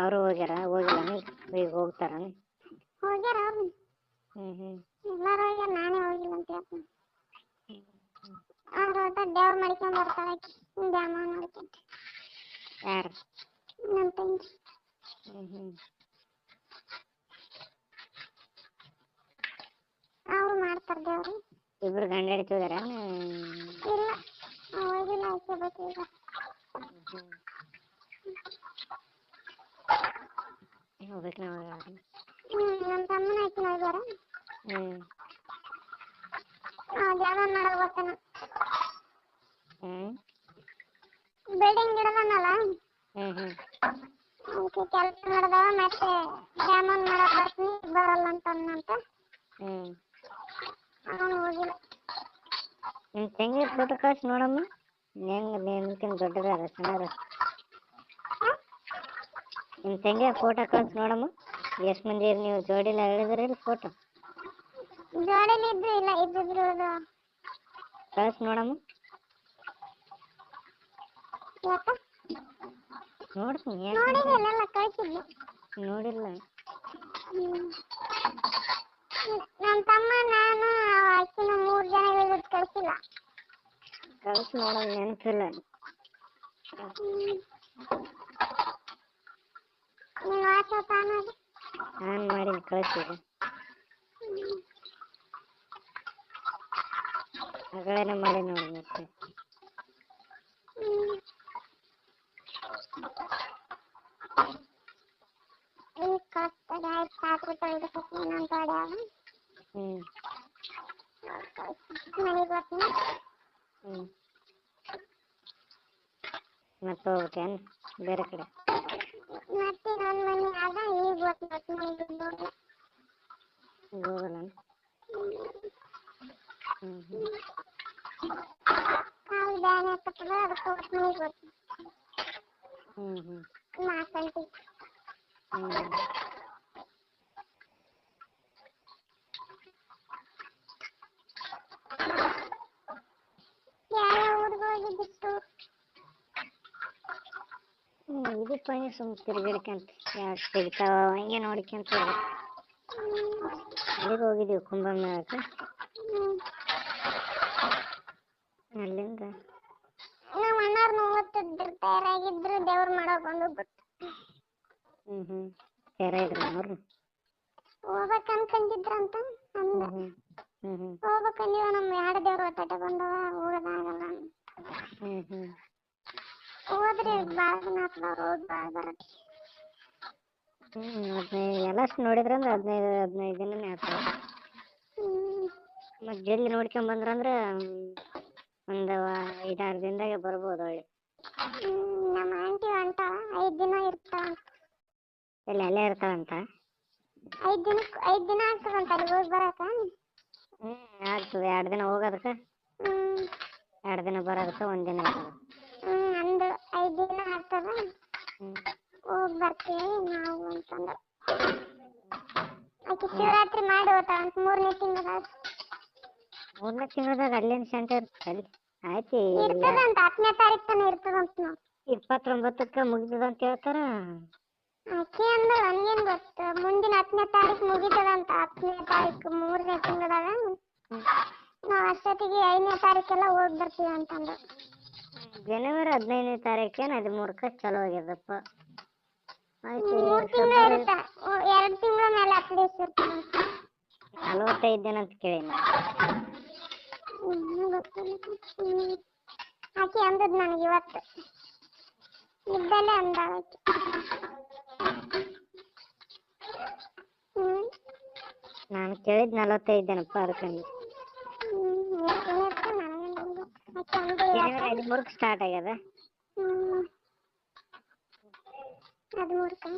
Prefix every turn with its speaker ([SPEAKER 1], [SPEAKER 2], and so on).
[SPEAKER 1] ಅವರು ಹೋಗಿಲ್ಲ ಈಗ ಹೋಗ್ತಾರ?
[SPEAKER 2] ಹೋಗ್ಯಾರ ಅವ್ರು. ಎಲ್ಲಾರು ಹೋಗ್ಯಾರ, ನಾನೇ ಹೋಗಿಲ್ಲ ಅಂತ ಹೇಳ್ತೀನಿ. ಅವ್ರ ದೇವ್ರ ಮಾಡ್ಕೊಂಡ್ ಬರ್ತಾಳ ಆಕಿ, ದ್ಯಾಮ ನೋಡ್ಕೊಂತ.
[SPEAKER 1] ಯಾರು?
[SPEAKER 2] ನಮ್ಮ ತಂಗಿ. ಅವ್ರು ಮಾಡ್ತಾರ ದೇವ್ರು.
[SPEAKER 1] ಇಬ್ರು ಗಂಡ ಹೆಂಡತಿ ಹೋಗ್ಯಾರ?
[SPEAKER 2] ಇಲ್ಲ ಹೋಗಿಲ್ಲ, ಆಕೆ ಬೇಕೀಗ.
[SPEAKER 1] ಹೋಗ್ಬೇಕು ನಾವು.
[SPEAKER 2] ನಮ್ಮ ತಮ್ಮನ ಆಕಿನ ಹೋಗ್ಯಾರ. ದ್ಯಾಮ ಮಾಡಕ್ ಬರ್ತಾನ. ಬಿಲ್ಡಿಂಗ್ ಇಡದನಲ್ಲ, ಅದಕ್ಕೆ ಕೆಲಸ ನಡೆದವ. ಮತ್ತೆ ದ್ಯಾಮನ್ ಮಾಡಕ್ ಬರ್ತೀನಿ, ಬರಲ್ಲ ಅಂತಂದಂತ. ಅವನು ಹೋಗಿಲ್ಲ.
[SPEAKER 1] ನಿಮ್ಮ ತಂಗಿ ಫೋಟೋ ಕಳ್ಸಿ ನೋಡಮ್ಮ. ಹೆಂಗ ನಿನ್ಕಿಂತ ದೊಡ್ಡದಾರ, ಚೆನ್ನಾಗ. ನಿಮ್ಮ ತಂಗಿ ಫೋಟೋ ಕಳ್ಸಿ ನೋಡಮ್ಮ. ಎಷ್ಟು ಮಂದಿ ನೀವು ಜೋಡಿಲ್ಲ ಹೇಳಿದ್ರಿ ಫೋಟೋ?
[SPEAKER 2] ಜೋಡಿಲಿ ಇದ್ದು ಇಲ್ಲ, ಇದ್ದಿದ್ರು
[SPEAKER 1] ಕಳ್ಸಿ ನೋಡಮ್ಮ. ನೋಡ್ತೀನಿ.
[SPEAKER 2] ನೋಡಿಲ್ಲ, ಕಳ್ಸಿದ್ಲು.
[SPEAKER 1] ನೋಡಿಲ್ಲ.
[SPEAKER 2] ನನ್ನ ತಮ್ಮ ನಾನು ಆಕಿನ 3 ಜನ ಹೇಳಿದ್ ಕಳ್ಸಿಲ್ಲ.
[SPEAKER 1] ಕಳ್ಸಿ ನೋಡಮ್ಮ, ನೆನಪಿಲ್ಲ.
[SPEAKER 2] ನೀನು ವಾಟ್ಸಪ್ ಅನ್ನೋದು
[SPEAKER 1] ಆನ್ ಮಾಡಿ ಕಳಿಸಿದೆ. ಅಗಳೇನೆ ಮಾಡಿ ನೋಡಿ ಮತ್ತೆ.
[SPEAKER 2] ಈಗ ಕಳಿಸ್ತಾರೆ, ಆಯ್ತು ಸಾಕು ತೊಳೆದು ಇನ್ನೊಂದು ತೊಳೆಯಾವ. ಮನೆಗೆ ಬರ್ತೀನಿ.
[SPEAKER 1] ಮತ್ತೆ ಹೋಗ್ಬೇಕೇನು ಬೇರೆ ಕಡೆ?
[SPEAKER 2] ಮತ್ತೆ ಇನ್ನೊಂದು ಮನೆ ಆಗ ಈಗ ಬರ್ತೀನಿ ಮನೆಗೆ.
[SPEAKER 1] ಹೋಗಲ್ಲ?
[SPEAKER 2] ಕಾಲು ಬ್ಯಾನೆ ಹಾಕತ್ತದ, ಅದಕ್ಕೆ ಮನೆಗೆ ಬರ್ತೀನಿ. ಮಾತಂತಿ ಯಾವ ಊರಿಗೆ ಹೋಗಿದ್ದಿತ್ತು?
[SPEAKER 1] ಇದಕ್ಕೆ ಬನ್ನಿ, ಸುಮ್ಮ ತಿರ್ಗಾಡ್ಕೊಂತ ಯಾರು ಸಿಗ್ತಾವ ಹಂಗೆ ನೋಡ್ಕೊಂತ ಅಲ್ಲಿಗೆ ಹೋಗಿದ್ದೀವಿ ಕುಂಭಮೇಳಕ್ಕೆ. ಅಲ್ಲಿಂದ
[SPEAKER 2] ನಮ್ಮ ಅಣ್ಣಾರು 30 ತಯಾರಾಗಿದ್ರು, ದೇವ್ರ ಮಾಡಕ್ ಬಂದ್ಬಿಟ್ಟು.
[SPEAKER 1] ತಯಾರಾಗಿದ್ರು ಅವ್ರು?
[SPEAKER 2] ಹೋಗ್ಬೇಕು ಅನ್ಕೊಂಡಿದ್ರಂತ ಅಂದ. ಹೋಗ್ಬೇಕಂದೀವ, ನಮ್ಮ 2 ದೇವ್ರು ಒಟ್ಟಾಟ ಬಂದವ, ಹೋಗೋದಾಗಲ್ಲ. ಹೋದ್ರಿ ಭಾಳ ದಿನ ಆಗ್ತದವ್ರು ಹೋಗಿ ಭಾಳ ಬರಕ್ಕೆ.
[SPEAKER 1] 15 ಎಲ್ಲ ನೋಡಿದ್ರಂದ್ರೆ 15 ದಿನನೇ ಆಗ್ತದೆ. ಮತ್ತೆ ಜಲ್ದಿ ನೋಡ್ಕೊಂಡ್ ಬಂದ್ರಂದ್ರೆ ಒಂದು 5-6 ದಿನದಾಗೆ ಬರ್ಬೋದು. ಒಳ್ಳೆ
[SPEAKER 2] ನಮ್ಮ ಆಂಟಿ ಹೊಂಟಾಳ, 5 ದಿನ ಇರ್ತಾಳ.
[SPEAKER 1] ಅಲ್ಲೇ ಇರ್ತಾಳಂತ?
[SPEAKER 2] 5 ದಿನ ಆಗ್ತದಂತ ಅಲ್ಲಿಗೆ ಹೋಗಿ ಬರಕ.
[SPEAKER 1] ಆಗ್ತದೆ. 2 ದಿನ ಹೋಗೋದಕ್ಕೆ, 2 ದಿನ ಬರೋದಕ್ಕೆ, 1 ದಿನ ಆಗ್ತದೆ.
[SPEAKER 2] ಅಂದು 5 ದಿನ ಆಗ್ತದ, ಹೋಗಿ ಬರ್ತೀವಿ ನಾವು ಅಂತಂದ್ರೆ. ಆಕೆ ಶಿವರಾತ್ರಿ ಮಾಡಿ ಹೋಗ್ತಾಳಂತ 3ನೇ ತಿಂಗಳದಾಗ.
[SPEAKER 1] 3ನೇ ತಿಂಗಳದಾಗ ಅಲ್ಲೇನು ಸೆಂಟರ್ ಇರ್ತದೆ? ಆಯ್ತು,
[SPEAKER 2] ಇರ್ತದಂತ 10ನೇ ತಾರೀಕು ತನಕ ಇರ್ತದಂತ ನಾವು.
[SPEAKER 1] 29ಕ್ಕೆ ಮುಗಿತದಂತ ಹೇಳ್ತಾರ.
[SPEAKER 2] ಆಕೆ ಅಂದ ನನಗೇನು ಗೊತ್ತು, ಮುಂದಿನ 10ನೇ ತಾರೀಕು ಮುಗಿತದಂತ. 10ನೇ ತಾರೀಕು 3ನೇ ತಿಂಗಳದಾಗ ನಾವು ಅಷ್ಟೊತ್ತಿಗೆ 5ನೇ ತಾರೀಕೆಲ್ಲ ಹೋಗಿ ಬರ್ತೀವಿ ಅಂತಂದ್ರು.
[SPEAKER 1] ಜನವರಿ 15ನೇ ತಾರೀಕೇನು 13ಕ್ಕೆ ಚಲೋ ಆಗ್ಯದಪ್ಪ. ಆಯ್ತು,
[SPEAKER 2] 3 ತಿಂಗಳು ಇರುತ್ತೆ, 2 ತಿಂಗಳ ಮೇಲೆ 10 ದಿವಸ ಇರ್ತದೆ.
[SPEAKER 1] 45 ದಿನ ಅಂತ ಕೇಳಿ
[SPEAKER 2] ಆಕೆ ಅಂದದ್ ನನಗೆ ಇವತ್ತು ಇದ್ದಲ್ಲೇ ಅಂದಾಳ ಆಕೆ.
[SPEAKER 1] ನಾನು ಕೇಳಿದ್ 45 ದಿನಪ್ಪ, ಅದಕ್ಕೆ ಜನವರಿ 13ಕ್ಕೆ ಸ್ಟಾರ್ಟ್ ಆಗ್ಯದ.
[SPEAKER 2] 13ಕ್ಕೆ